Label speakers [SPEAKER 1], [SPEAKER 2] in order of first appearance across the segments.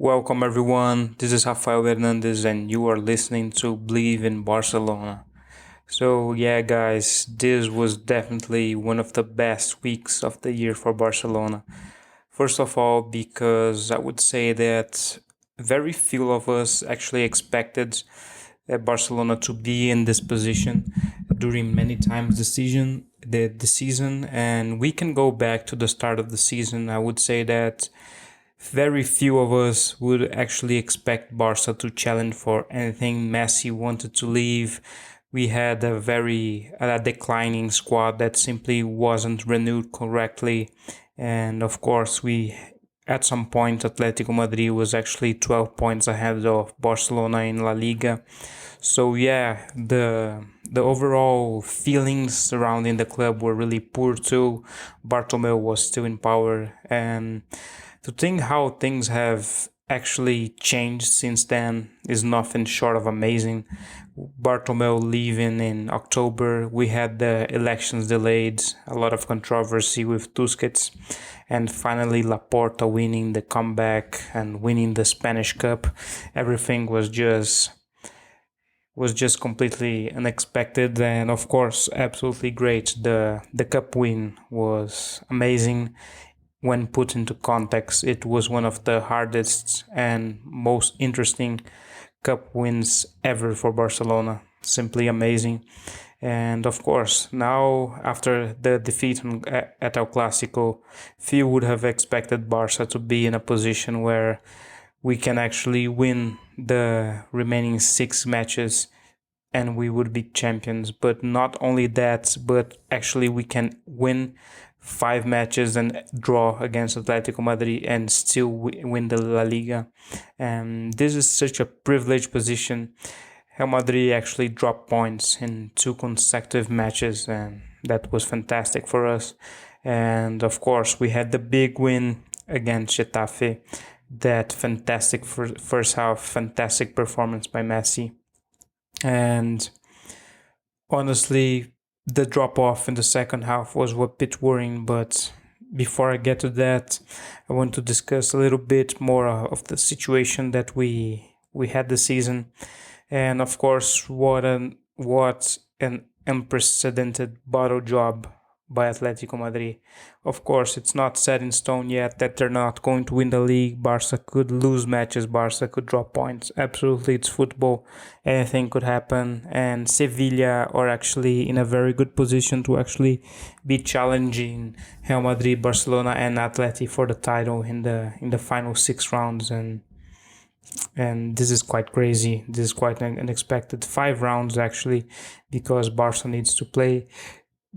[SPEAKER 1] Welcome everyone, this is Rafael Hernandez and you are listening to Believe in Barcelona. So yeah guys, this was definitely one of the best weeks of the year for Barcelona. First of all, because I would say that very few of us actually expected Barcelona to be in this position during many times the season, and we can go back to the start of the season. I would say that very few of us would actually expect Barca to challenge for anything. Messi wanted to leave. We had a declining squad that simply wasn't renewed correctly, and of course we at some point Atletico Madrid was actually 12 points ahead of Barcelona in La Liga. So yeah, the overall feelings surrounding the club were really poor too. Bartomeu was still in power, and to think how things have actually changed since then is nothing short of amazing. Bartomeu leaving in October, we had the elections delayed, a lot of controversy with Tusquets, and finally Laporta winning the comeback and winning the Spanish Cup. Everything was just completely unexpected and of course absolutely great. The cup win was amazing. When put into context, it was one of the hardest and most interesting cup wins ever for Barcelona. Simply amazing. And of course, now after the defeat at El Clasico, few would have expected Barca to be in a position where we can actually win the remaining 6 matches and we would be champions. But not only that, but actually we can win 5 matches and draw against Atletico Madrid and still win the La Liga. And this is such a privileged position. Real Madrid actually dropped points in 2 consecutive matches, and that was fantastic for us. And of course, we had the big win against Getafe. That fantastic first half, fantastic performance by Messi. And honestly, the drop off in the second half was a bit worrying, but before I get to that, I want to discuss a little bit more of the situation that we had this season, and of course, what an unprecedented bottle job by Atletico Madrid. Of course, it's not set in stone yet that they're not going to win the league. Barca could lose matches, Barca could drop points. Absolutely, it's football. Anything could happen. And Sevilla are actually in a very good position to actually be challenging Real Madrid, Barcelona, and Atleti for the title in the final 6 rounds. And this is quite crazy. This is quite unexpected. 5 rounds actually, because Barca needs to play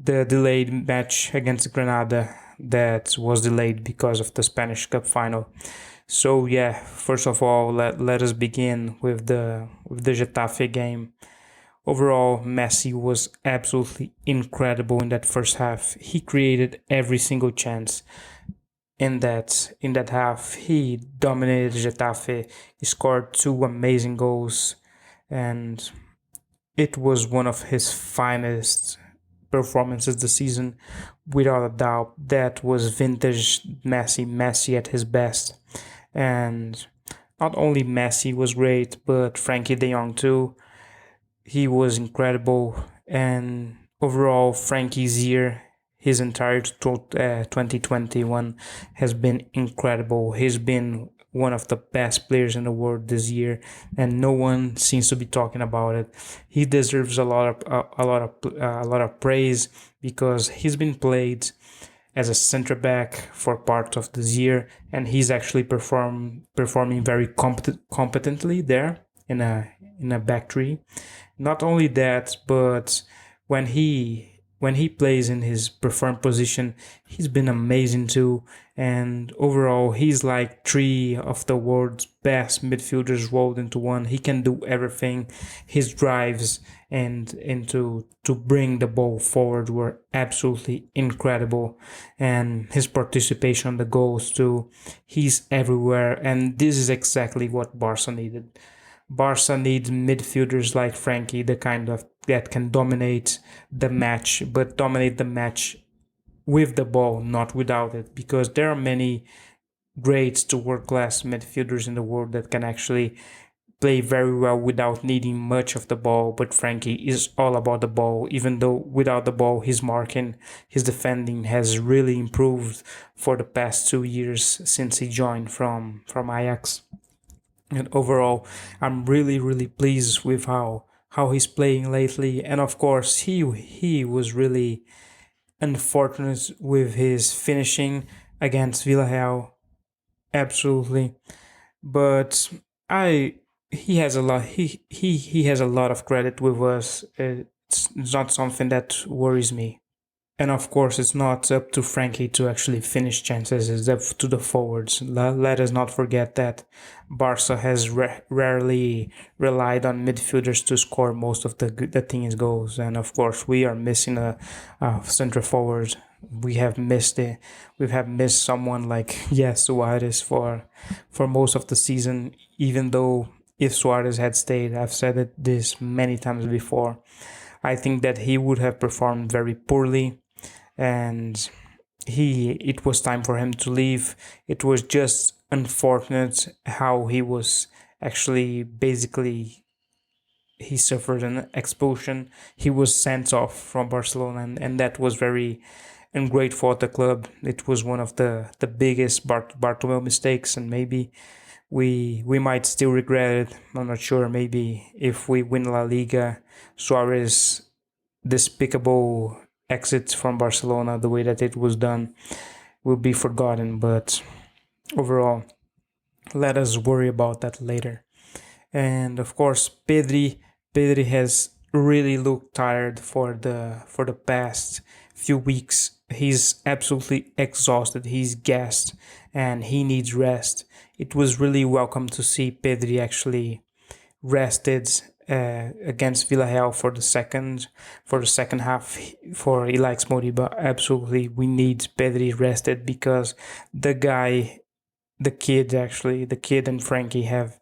[SPEAKER 1] the delayed match against Granada that was delayed because of the Spanish Cup final. So yeah, first of all, let us begin with the Getafe game. Overall, Messi was absolutely incredible in that first half. He created every single chance in that half. He dominated Getafe. He scored 2 amazing goals, and it was one of his finest performances this season, without a doubt. That was vintage Messi at his best. And not only Messi was great, but Frankie De Jong too. He was incredible. And overall, Frankie's year, his entire 2021 has been incredible. He's been one of the best players in the world this year, and no one seems to be talking about it. He deserves a lot of praise because he's been played as a center back for part of this year, and he's actually performing very competently there in a back three. Not only that, but when he plays in his preferred position, he's been amazing too. And overall, he's like 3 of the world's best midfielders rolled into one. He can do everything. His drives and to bring the ball forward were absolutely incredible, and his participation on the goals too. He's everywhere, and this is exactly what Barca needed. Barca needs midfielders like Frankie, the kind of that can dominate the match, but dominate the match with the ball, not without it, because there are many great to world class midfielders in the world that can actually play very well without needing much of the ball. But Frankie is all about the ball. Even though without the ball, his marking, his defending has really improved for the past 2 years since he joined from Ajax. And overall, I'm really pleased with how he's playing lately. And of course, he was really unfortunate with his finishing against Villarreal. Absolutely, but I he has a lot he has a lot of credit with us. It's not something that worries me. And of course, it's not up to Frankie to actually finish chances, it's up to the forwards. Let us not forget that Barca has rarely relied on midfielders to score most of the team's goals. And of course, we are missing a center forward. We have missed it. We have missed someone like yes Suarez for most of the season. Even though if Suarez had stayed, I've said this many times before, I think that he would have performed very poorly, and it was time for him to leave. It was just unfortunate how he was actually basically he suffered an expulsion. He was sent off from Barcelona, and that was very ungrateful at the club. It was one of the biggest Bartomeu mistakes, and maybe we might still regret it. I'm not sure. Maybe if we win La Liga, Suarez despicable exit from Barcelona, the way that it was done, will be forgotten. But overall, let us worry about that later. And of course, Pedri has really looked tired for the past few weeks. He's absolutely exhausted. He's gassed, and he needs rest. It was really welcome to see Pedri actually rested against Villarreal for the second half. For he likes Moriba, absolutely we need Pedri rested, because the guy, the kid and Frankie have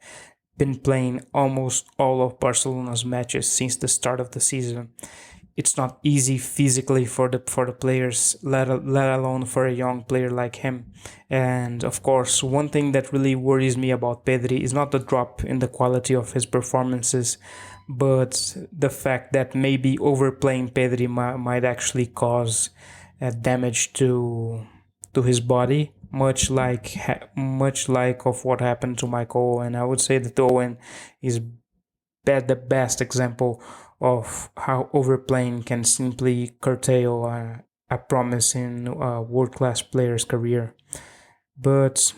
[SPEAKER 1] been playing almost all of Barcelona's matches since the start of the season. It's not easy physically for the players, let alone for a young player like him. And of course, one thing that really worries me about Pedri is not the drop in the quality of his performances, but the fact that maybe overplaying Pedri might actually cause damage to his body, much like of what happened to Michael Owen. I would say that Owen is the best example of how overplaying can simply curtail a promising world class player's career. But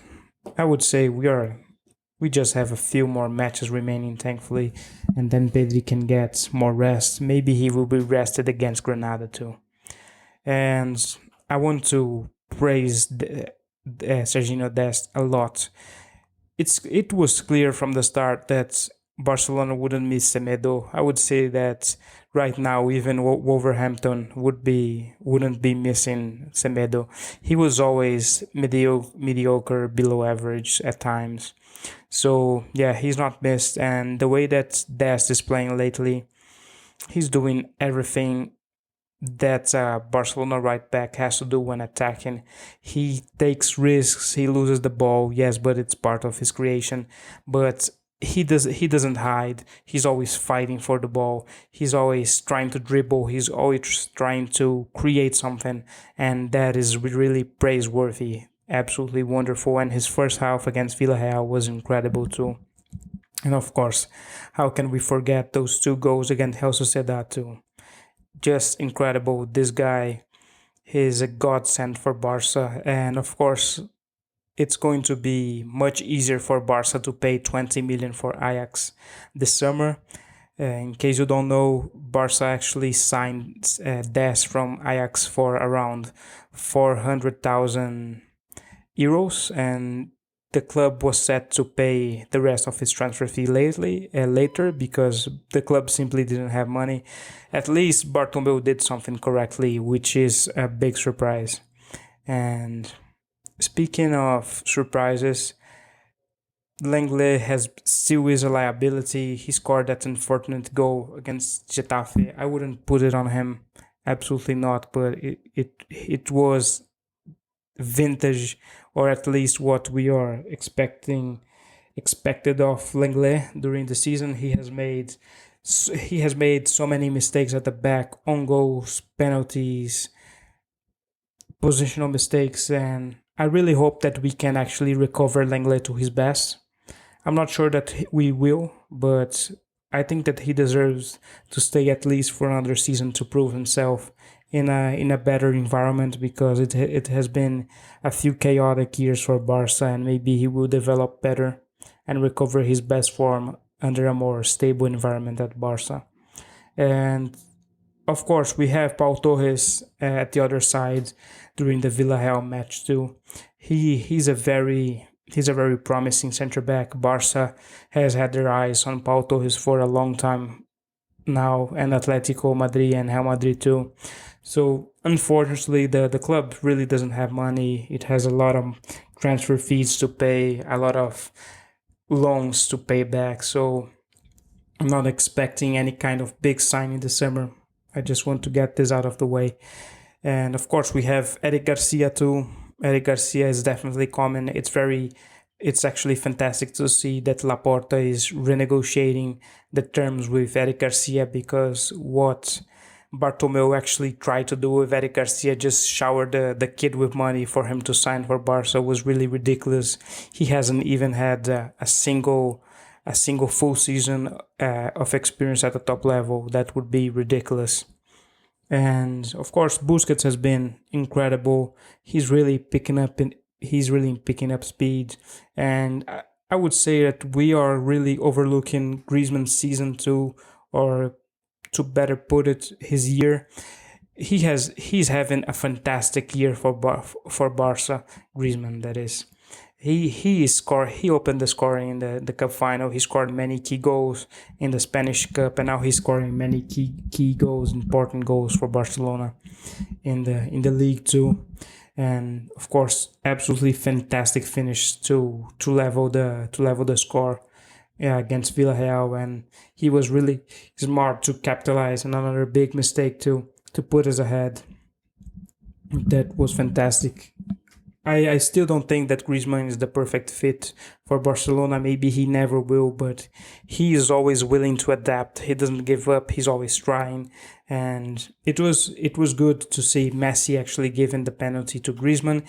[SPEAKER 1] I would say we just have a few more matches remaining, thankfully, and then Pedri can get more rest. Maybe he will be rested against Granada too. And I want to praise Serginho Dest a lot. It was clear from the start that Barcelona wouldn't miss Semedo. I would say that right now even Wolverhampton wouldn't be missing Semedo. He was always mediocre, below average at times. So yeah, he's not missed, and the way that Dest is playing lately, he's doing everything that Barcelona right back has to do when attacking. He takes risks, he loses the ball, yes, but it's part of his creation. But he doesn't hide. He's always fighting for the ball. He's always trying to dribble. He's always trying to create something, and that is really praiseworthy. Absolutely wonderful. And his first half against Villarreal was incredible too. And of course, how can we forget those two goals against Real Sociedad too? Just incredible. This guy is a godsend for Barca, and of course, it's going to be much easier for Barca to pay 20 million for Ajax this summer. In case you don't know, Barca actually signed Des from Ajax for around 400,000 euros, and the club was set to pay the rest of his transfer fee later, because the club simply didn't have money. At least Bartomeu did something correctly, which is a big surprise. And speaking of surprises, Langley has still is a liability. He scored that unfortunate goal against Getafe. I wouldn't put it on him, absolutely not. But it was vintage or at least what we are expected of Lenglet during the season. He has made so many mistakes at the back, on goals, penalties, positional mistakes, and I really hope that we can actually recover Lenglet to his best. I'm not sure that we will, but I think that he deserves to stay at least for another season to prove himself in a better environment, because it has been a few chaotic years for Barca, and maybe he will develop better and recover his best form under a more stable environment at Barca. And of course, we have Paul Torres at the other side during the Villarreal match too. He's a very promising centre back. Barca has had their eyes on Paul Torres for a long time now, and Atletico Madrid and Real Madrid too. So unfortunately, the club really doesn't have money. It has a lot of transfer fees to pay, a lot of loans to pay back. So I'm not expecting any kind of big signing this summer. I just want to get this out of the way. And of course, we have Eric Garcia too. Eric Garcia is definitely coming. It's actually fantastic to see that Laporta is renegotiating the terms with Eric Garcia, because what Bartomeu actually tried to do with Eric Garcia, just shower the kid with money for him to sign for Barca, was really ridiculous. He hasn't even had a single full season of experience at the top level. That would be ridiculous. And of course, Busquets has been incredible. He's really picking up speed, and I would say that we are really overlooking Griezmann's season two, or to better put it, his year. He's having a fantastic year for Barca. Griezmann, that is. He opened the scoring in the cup final. He scored many key goals in the Spanish Cup, and now he's scoring many key goals, important goals for Barcelona in the league too. And of course, absolutely fantastic finish to level the score, against Villarreal, and he was really smart to capitalize on another big mistake to put us ahead. That was fantastic. I still don't think that Griezmann is the perfect fit for Barcelona. Maybe he never will, but he is always willing to adapt. He doesn't give up. He's always trying, and it was good to see Messi actually giving the penalty to Griezmann.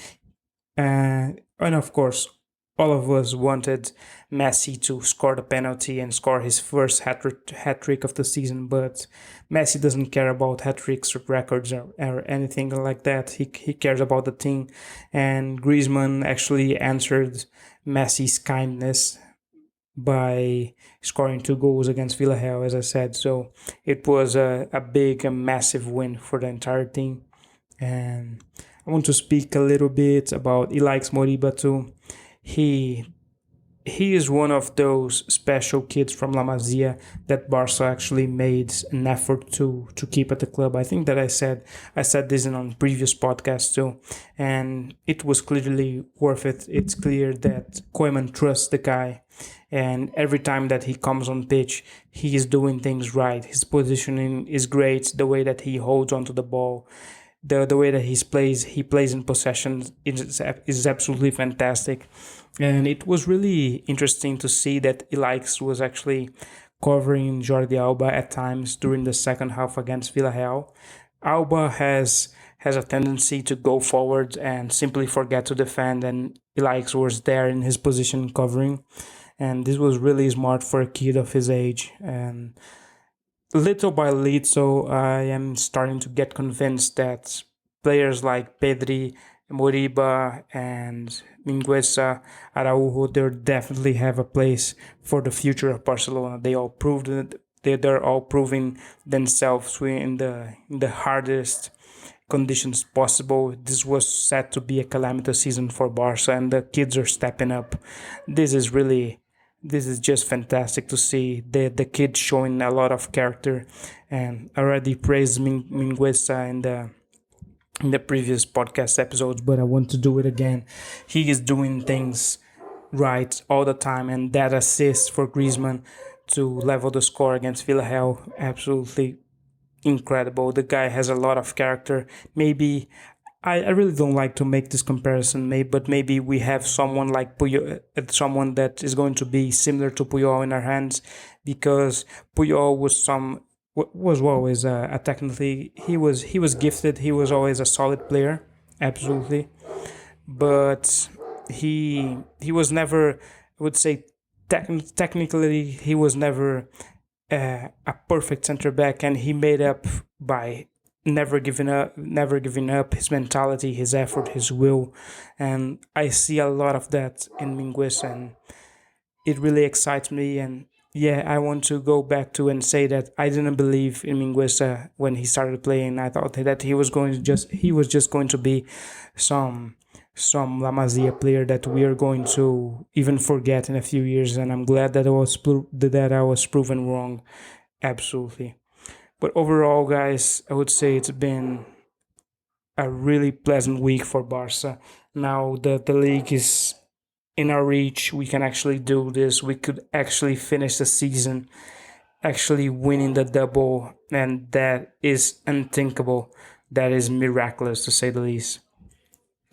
[SPEAKER 1] And of course, all of us wanted Messi to score the penalty and score his first hat trick of the season, but Messi doesn't care about hat tricks or records or anything like that. He cares about the team, and Griezmann actually answered Messi's kindness by scoring 2 goals against Villarreal, as I said. So it was a big, a massive win for the entire team. And I want to speak a little bit about Ilaix Moriba too. He is one of those special kids from La Masia that Barca actually made an effort to keep at the club. I think that I said this in on previous podcasts too, and it was clearly worth it. It's clear that Koeman trusts the guy, and every time that he comes on pitch, he is doing things right. His positioning is great. The way that he holds onto the ball, the way that he plays in possession is absolutely fantastic. And it was really interesting to see that Ilaix was actually covering Jordi Alba at times during the second half against Villarreal. Alba has a tendency to go forward and simply forget to defend, and Ilaix was there in his position covering, and this was really smart for a kid of his age. And little by little, I am starting to get convinced that players like Pedri, Moriba, and Mingueza, Araujo, they definitely have a place for the future of Barcelona. They all proved it. They're all proving themselves in the hardest conditions possible. This was set to be a calamitous season for Barca, and the kids are stepping up. This is just fantastic to see the kid showing a lot of character. And I already praised Mingueza in the previous podcast episodes, but I want to do it again. He is doing things right all the time, and that assist for Griezmann to level the score against Villarreal, absolutely incredible. The guy has a lot of character. Maybe I really don't like to make this comparison, but maybe we have someone like Puyol, someone that is going to be similar to Puyol in our hands, because Puyol was always a technically he was gifted. He was always a solid player, absolutely, but he was never, I would say, technically he was never a perfect center back, and he made up by never giving up his mentality, his effort, his will, and I see a lot of that in Minguez, and it really excites me. And yeah, I want to go back to and say that I didn't believe in Mingueza when he started playing. I thought that he was just going to be some La Masia player that we are going to even forget in a few years, and I'm glad that I was proven wrong. Absolutely. But overall, guys, I would say it's been a really pleasant week for Barca. Now that the league is in our reach, we can actually do this. We could actually finish the season actually winning the double, and that is unthinkable. That is miraculous, to say the least.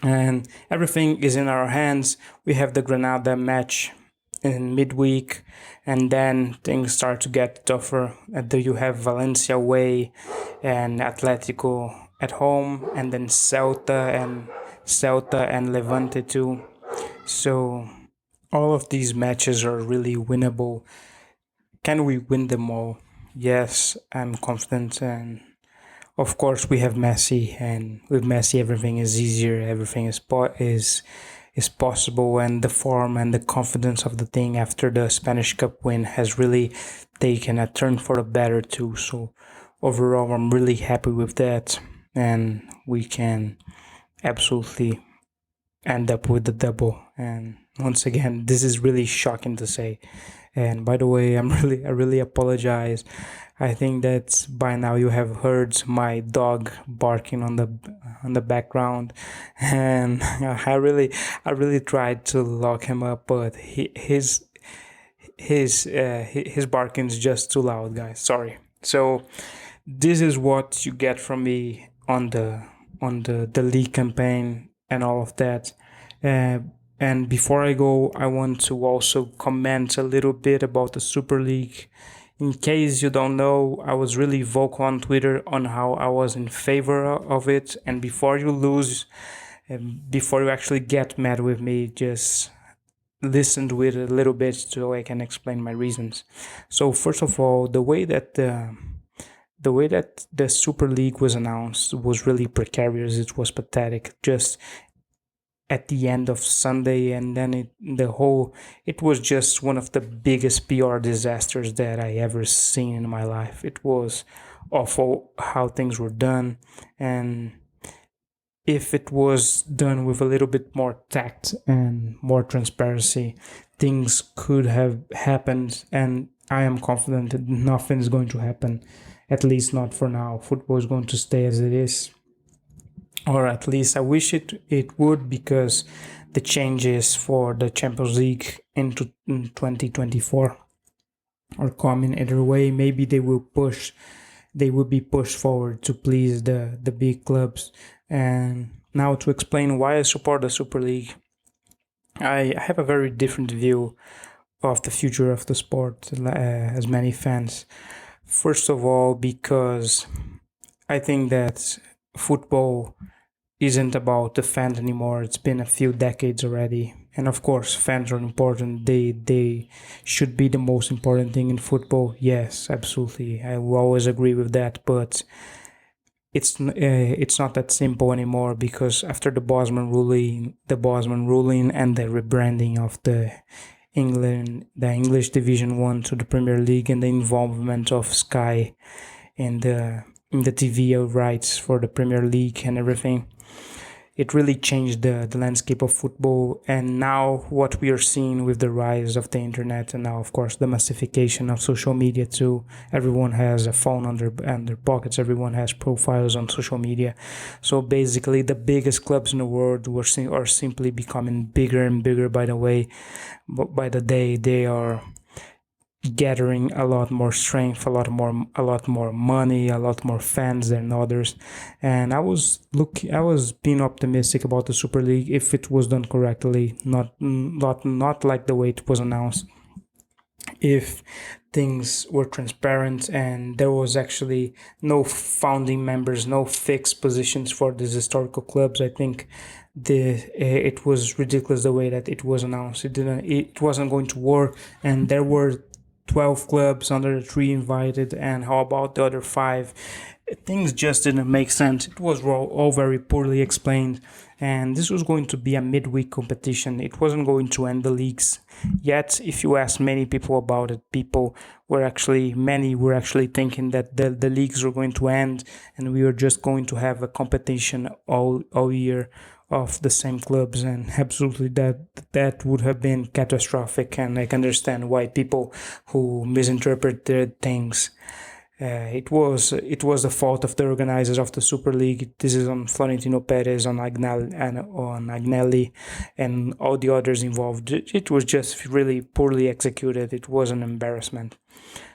[SPEAKER 1] And everything is in our hands. We have the Granada match in midweek, and then things start to get tougher. You have Valencia away and Atletico at home, and then Celta and Levante too. So all of these matches are really winnable. Can we win them all? Yes, I'm confident, and of course we have Messi, and with Messi everything is easier, everything is possible, and the form and the confidence of the thing after the Spanish Cup win has really taken a turn for the better too. So overall, I'm really happy with that, and we can absolutely end up with the double. And once again, this is really shocking to say. And by the way, I really apologize. I think that by now you have heard my dog barking on the background, and I really tried to lock him up, but his barking is just too loud, guys. Sorry. So this is what you get from me on the league campaign and all of that. Uh, and before I go, I want to also comment a little bit about the Super League. In case you don't know, I was really vocal on Twitter on how I was in favor of it. And before you lose, before you actually get mad with me, just listen to it a little bit so I can explain my reasons. So first of all, the way that the Super League was announced was really precarious. It was pathetic. Just at the end of Sunday, and then it was just one of the biggest PR disasters that I ever seen in my life. It was awful how things were done, and if it was done with a little bit more tact and more transparency, things could have happened, and I am confident that nothing is going to happen, at least not for now. Football is going to stay as it is, or at least I wish it would, because the changes for the Champions League into 2024 are coming either way. Maybe they will be pushed forward to please the big clubs. And now, to explain why I support the Super League, I have a very different view of the future of the sport as many fans. First of all, because I think that football isn't about the fans anymore. It's been a few decades already. And of course, fans are important. They should be the most important thing in football. Yes, absolutely. I will always agree with that. But it's not that simple anymore, because after the Bosman ruling and the rebranding of the English Division 1 to the Premier League, and the involvement of Sky in the TV rights for the Premier League and everything, it really changed the landscape of football. And now what we are seeing with the rise of the internet, and now of course the massification of social media too, everyone has a phone on their pockets, everyone has profiles on social media. So basically the biggest clubs in the world are simply becoming bigger and bigger by the day. They are gathering a lot more strength, a lot more money, a lot more fans than others. And I was being optimistic about the Super League if it was done correctly, not like the way it was announced. If things were transparent and there was actually no founding members, no fixed positions for these historical clubs, I think it was ridiculous the way that it was announced. It wasn't going to work, and there were 12 clubs under the three invited, and how about the other five? Things just didn't make sense. It was all very poorly explained, and this was going to be a midweek competition. It wasn't going to end the leagues. Yet, if you ask many people about it, many were actually thinking that the leagues were going to end and we were just going to have a competition all year of the same clubs, and absolutely that would have been catastrophic. And I can understand why people who misinterpreted things. It was the fault of the organizers of the Super League. This is on Florentino Perez, on Agnelli, and all the others involved. It was just really poorly executed. It was an embarrassment.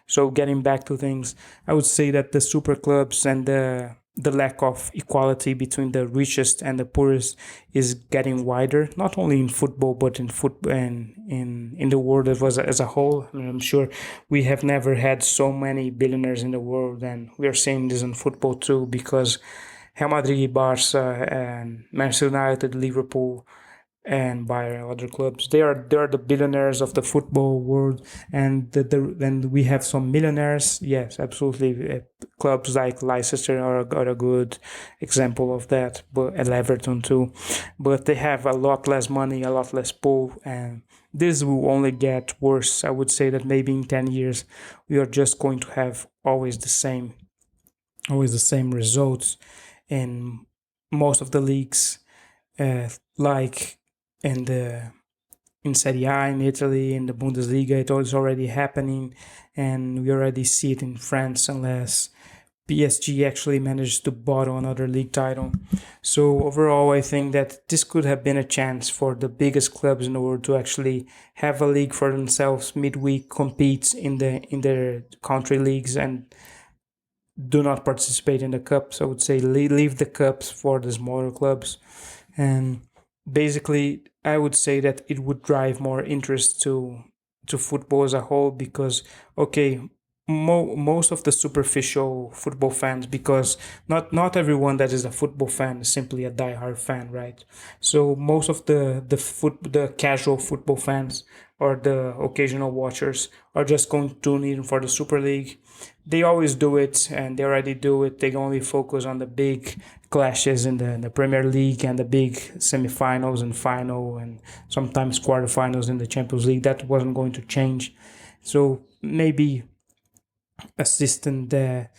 [SPEAKER 1] So getting back to things, I would say that the super clubs and the lack of equality between the richest and the poorest is getting wider, not only in football but in football and in the world as a whole. I mean, I'm sure we have never had so many billionaires in the world, and we are seeing this in football too, because Real Madrid, Barca, and Manchester United, Liverpool, and by other clubs. They are the billionaires of the football world, and then we have some millionaires. Yes, absolutely. Clubs like Leicester are a good example of that, but and Everton too. But they have a lot less money, a lot less pull, and this will only get worse. I would say that maybe in 10 years we are just going to have always the same results in most of the leagues, like in the in Serie A in Italy, in the Bundesliga. It is already happening, and we already see it in France, unless PSG actually managed to bottle another league title. So overall, I think that this could have been a chance for the biggest clubs in the world to actually have a league for themselves midweek, compete in their country leagues, and do not participate in the cups. I would say leave the cups for the smaller clubs. And basically, I would say that it would drive more interest to football as a whole, because okay, most of the superficial football fans, because not everyone that is a football fan is simply a diehard fan, right? So most of the casual football fans or the occasional watchers are just going to tune in for the Super League. They always do it, and they already do it. They only focus on the big clashes in the Premier League and the big semifinals and final, and sometimes quarterfinals in the Champions League. That wasn't going to change. So maybe a system that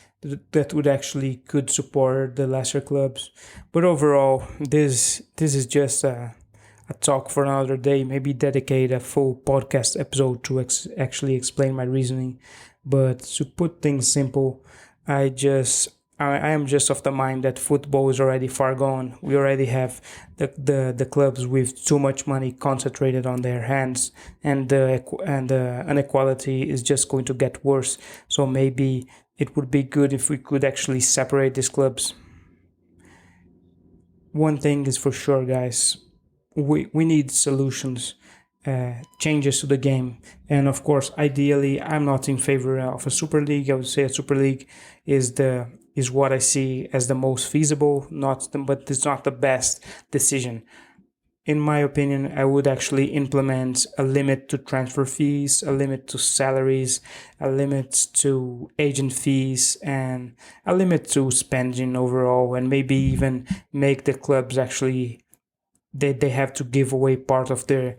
[SPEAKER 1] would actually could support the lesser clubs. But overall, this is just a talk for another day. Maybe dedicate a full podcast episode to actually explain my reasoning. But to put things simple, I am just of the mind that football is already far gone. We already have the clubs with too much money concentrated on their hands, and the inequality is just going to get worse. So maybe it would be good if we could actually separate these clubs. One thing is for sure, guys, we need solutions, changes to the game. And of course, ideally, I'm not in favor of a Super League. I would say a Super League is what I see as the most feasible, but it's not the best decision. In my opinion, I would actually implement a limit to transfer fees, a limit to salaries, a limit to agent fees, and a limit to spending overall, and maybe even make the clubs actually they have to give away part of their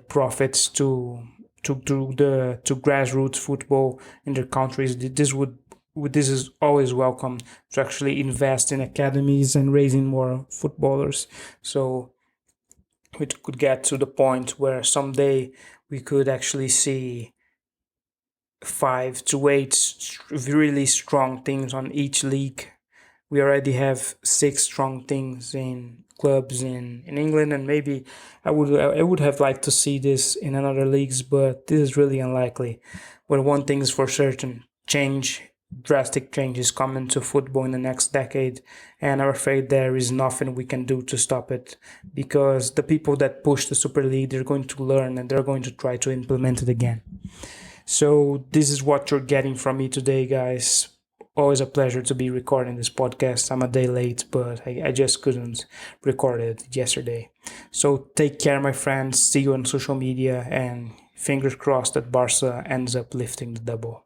[SPEAKER 1] profits to grassroots football in their countries. This is always welcome, to actually invest in academies and raising more footballers. So we could get to the point where someday we could actually see 5 to 8 really strong teams on each league, We already have six strong things in clubs in England, and maybe I would have liked to see this in another leagues, but this is really unlikely. But one thing is for certain: drastic change is coming to football in the next decade, and I'm afraid there is nothing we can do to stop it, because the people that push the Super League, they're going to learn and they're going to try to implement it again. So this is what you're getting from me today, guys. Always a pleasure to be recording this podcast. I'm a day late, but I just couldn't record it yesterday. So take care, my friends. See you on social media, and fingers crossed that Barca ends up lifting the double.